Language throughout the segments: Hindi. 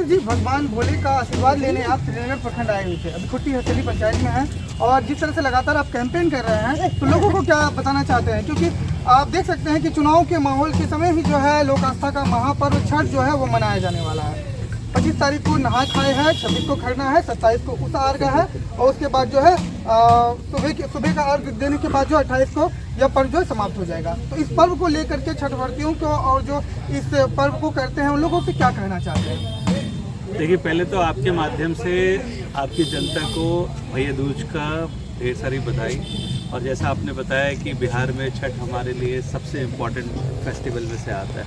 रमेश जी, भगवान भोले का आशीर्वाद लेने आप श्रीनगर प्रखंड आए हुए थे, अभी खुट्टी हथेली पंचायत में हैं और जिस तरह से लगातार आप कैंपेन कर रहे हैं तो लोगों को क्या बताना चाहते हैं? क्योंकि आप देख सकते हैं कि चुनाव के माहौल के समय ही जो है लोक आस्था का महापर्व छठ जो है वो मनाया जाने वाला है। 25 तारीख को नहा खाए है, 26 को खरना है, 27 को उस अर्घ है और उसके बाद जो है सुबह का अर्घ देने के बाद जो 28 को यह पर्व जो है समाप्त हो जाएगा। तो इस पर्व को लेकर के छठव्रतियों को और जो इस पर्व को करते हैं उन लोगों से क्या कहना चाहते हैं? देखिए, पहले तो आपके माध्यम से आपकी जनता को भैया दूज का ढेर सारी बधाई। और जैसा आपने बताया कि बिहार में छठ हमारे लिए सबसे इम्पोर्टेंट फेस्टिवल में से आता है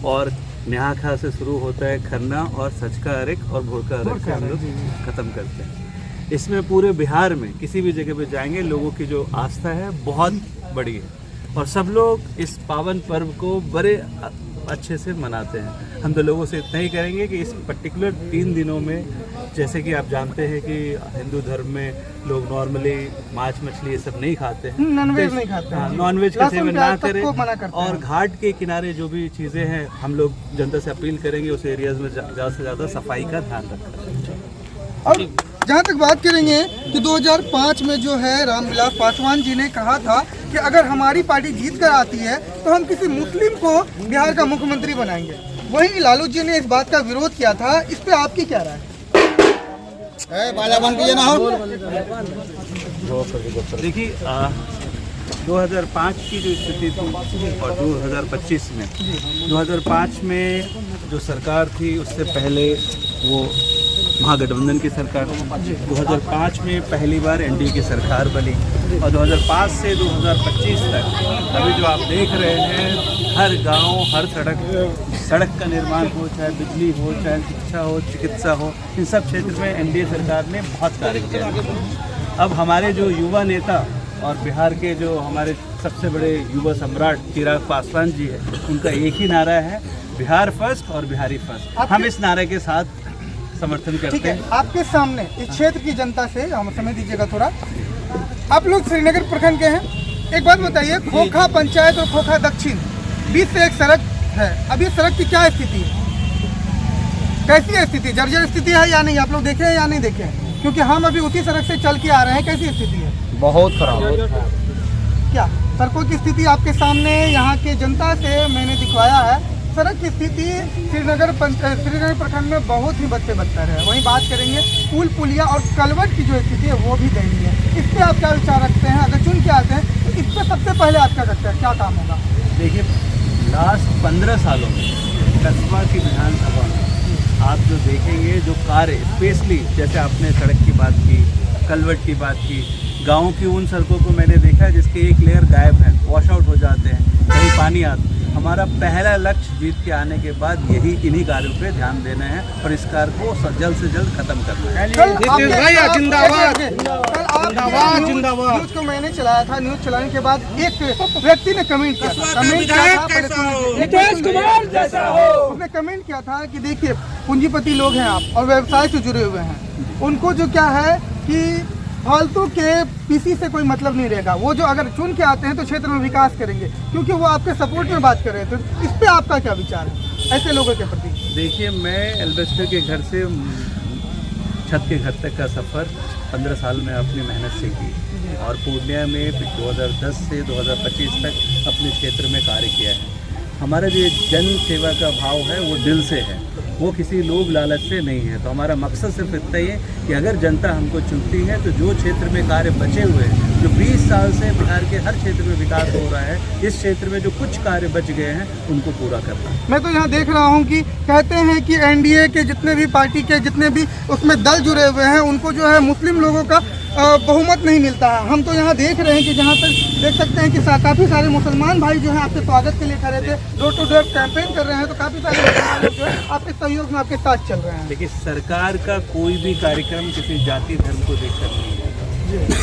और नहा खा से शुरू होता है खरना और सच का अर्घ और भोर का अर्घ से हम लोग ख़त्म करते हैं। इसमें पूरे बिहार में किसी भी जगह पे जाएंगे लोगों की जो आस्था है बहुत बड़ी है और सब लोग इस पावन पर्व को बड़े अच्छे से मनाते हैं। हम तो लोगों से इतना ही करेंगे कि इस पर्टिकुलर 3 दिनों में, जैसे कि आप जानते हैं कि हिंदू धर्म में लोग नॉर्मली मांस मछली ये सब नहीं खाते हैं, नॉनवेज नहीं खाते हैं, नॉनवेज का सेवन ना करें और घाट के किनारे जो भी चीज़ें हैं हम लोग जनता से अपील करेंगे उस एरियाज में ज़्यादा से ज़्यादा सफाई का ध्यान रखें। और जहाँ तक बात करेंगे कि 2005 में जो है रामविलास पासवान जी ने कहा था कि अगर हमारी पार्टी जीत कर आती है तो हम किसी मुस्लिम को बिहार का मुख्यमंत्री बनाएंगे। वहीं लालू जी ने इस बात का विरोध किया था, इस पे आपकी क्या राय है? देखिए, 2005 की जो स्थिति थी और 2025 में 2005 में जो सरकार थी उससे पहले वो महागठबंधन की सरकार थी। 2005 में पहली बार एनडीए की सरकार बनी और 2005 से 2025 तक अभी जो आप देख रहे हैं हर गांव हर सड़क का निर्माण हो, चाहे बिजली हो, चाहे शिक्षा हो, चिकित्सा हो, इन सब क्षेत्र में एनडीए सरकार ने बहुत कार्य किया है। अब हमारे जो युवा नेता और बिहार के जो हमारे सबसे बड़े युवा सम्राट चिराग पासवान जी है, उनका एक ही नारा है, बिहार फर्स्ट और बिहारी फर्स्ट। हम इस नारे के साथ समर्थन करते हैं। आपके सामने इस क्षेत्र की जनता से हम समय दीजिएगा थोड़ा। आप लोग श्रीनगर प्रखंड के हैं, एक बात बताइए, खोखा पंचायत और खोखा दक्षिण बीच से एक सड़क है, अभी सड़क की क्या स्थिति है? कैसी है स्थिति? जर्जर स्थिति है या नहीं? आप लोग देखे हैं या नहीं देखे हैं? क्योंकि हम अभी उसी सड़क से चल के आ रहे हैं, कैसी स्थिति है? बहुत खराब है। क्या सड़कों की स्थिति आपके सामने यहाँ के जनता से मैंने दिखवाया है। सड़क की स्थिति श्रीनगर प्रखंड में बहुत ही बदतर है। वहीं बात करेंगे पुल पुलिया और कलवट की जो स्थिति है वो भी दयनीय है। इस पर आप क्या विचार रखते हैं? अगर चुन के आते हैं तो इस पर सबसे पहले आप क्या करते हैं, क्या काम होगा? देखिए, लास्ट 15 सालों में कस्बा की विधानसभा में आप जो देखेंगे जो कार्य, स्पेशली जैसे आपने सड़क की बात की, कलवट की बात की, गाँव की उन सड़कों को मैंने देखा है जिसके एक लेयर गायब है, वॉश आउट हो जाते हैं, कहीं पानी आता है। हमारा पहला लक्ष्य जीत के आने के बाद यही इन्हीं कार्यों पे ध्यान देना है और इस कार्य को जल्द से जल्द खत्म करना है। न्यूज को मैंने चलाया था, न्यूज चलाने के बाद एक व्यक्ति ने कमेंट किया था, उसने कमेंट किया था कि देखिए पूंजीपति लोग हैं आप और व्यवसाय से जुड़े हुए हैं, उनको जो क्या है कि फालतू के पीसी से कोई मतलब नहीं रहेगा। वो जो अगर चुन के आते हैं तो क्षेत्र में विकास करेंगे, क्योंकि वो आपके सपोर्ट में बात कर रहे थे। इस पे आपका क्या विचार है ऐसे लोगों के प्रति? देखिए, मैं एल्बेस्टर के घर से छत के घर तक का सफ़र 15 साल में अपनी मेहनत से की और पूर्णिया में 2010 से 2025 तक अपने क्षेत्र में कार्य किया है। हमारा जो जन सेवा का भाव है वो दिल से है, वो किसी लोभ लालच से नहीं है। तो हमारा मकसद सिर्फ इतना ही है कि अगर जनता हमको चुनती है तो जो क्षेत्र में कार्य बचे हुए हैं, जो 20 साल से बिहार के हर क्षेत्र में विकास हो रहा है, इस क्षेत्र में जो कुछ कार्य बच गए हैं उनको पूरा करना है। मैं तो यहाँ देख रहा हूँ कि कहते हैं कि एनडीए के जितने भी पार्टी के जितने भी उसमें दल जुड़े हुए हैं उनको जो है मुस्लिम लोगों का बहुमत नहीं मिलता है। हम तो यहाँ देख रहे हैं कि जहाँ तक देख सकते हैं कि काफ़ी सारे मुसलमान भाई जो हैं आपके स्वागत के लिए खड़े थे, डोर टू डोर कैंपेन कर रहे हैं, तो काफ़ी सारे मुसलमान लोग जो है आपके सहयोग में आपके साथ चल रहे हैं। देखिए, सरकार का कोई भी कार्यक्रम किसी जाति धर्म को देखकर नहीं है।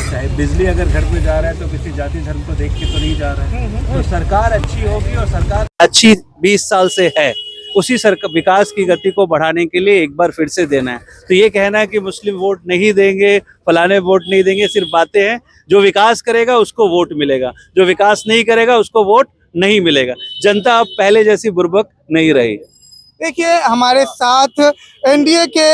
चाहे बिजली अगर घर में जा रहा है तो किसी जाति धर्म को देख के तो नहीं जा रहा है। तो सरकार अच्छी होगी और सरकार अच्छी 20 साल से है, उसी विकास की गति को बढ़ाने के लिए एक बार फिर से देना है। तो ये कहना है कि मुस्लिम वोट नहीं देंगे, फलाने वोट नहीं देंगे, सिर्फ बातें हैं। जो विकास करेगा उसको वोट मिलेगा, जो विकास नहीं करेगा उसको वोट नहीं मिलेगा। जनता अब पहले जैसी बुर्बक नहीं रही। देखिए हमारे साथ एनडीए के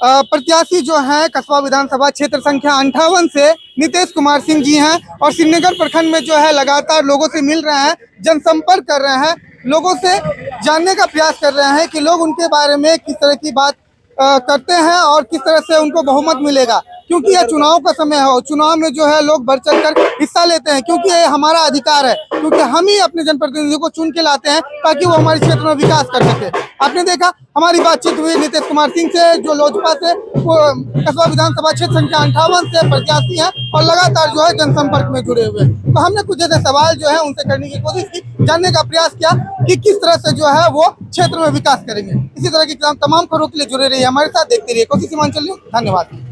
प्रत्याशी जो हैं कस्बा विधानसभा क्षेत्र संख्या 58 से नीतीश कुमार सिंह जी हैं और श्रीनगर प्रखंड में जो है लगातार लोगों से मिल रहे हैं, जनसंपर्क कर रहे हैं, लोगों से जानने का प्रयास कर रहे हैं कि लोग उनके बारे में किस तरह की बात करते हैं और किस तरह से उनको बहुमत मिलेगा, क्योंकि यह चुनाव का समय है और चुनाव में जो है लोग बढ़ चढ़ कर हिस्सा लेते हैं, क्योंकि ये हमारा अधिकार है, क्योंकि हम ही अपने जनप्रतिनिधियों को चुन के लाते हैं ताकि वो हमारे क्षेत्र में विकास कर सके। आपने देखा हमारी बातचीत हुई नीतीश कुमार सिंह से, जो लोजपा से कस्बा विधानसभा क्षेत्र संख्या 58 से प्रत्याशी हैं और लगातार जो है जनसंपर्क में जुड़े हुए। तो हमने कुछ ऐसे सवाल जो है उनसे करने की कोशिश की, जानने का प्रयास किया कि किस तरह से जो है वो क्षेत्र में विकास करेंगे। इसी तरह की तमाम खबरों के लिए जुड़े रहिए हमारे साथ, देखते रहिए कोशिश हिमांचल न्यूज़। धन्यवाद।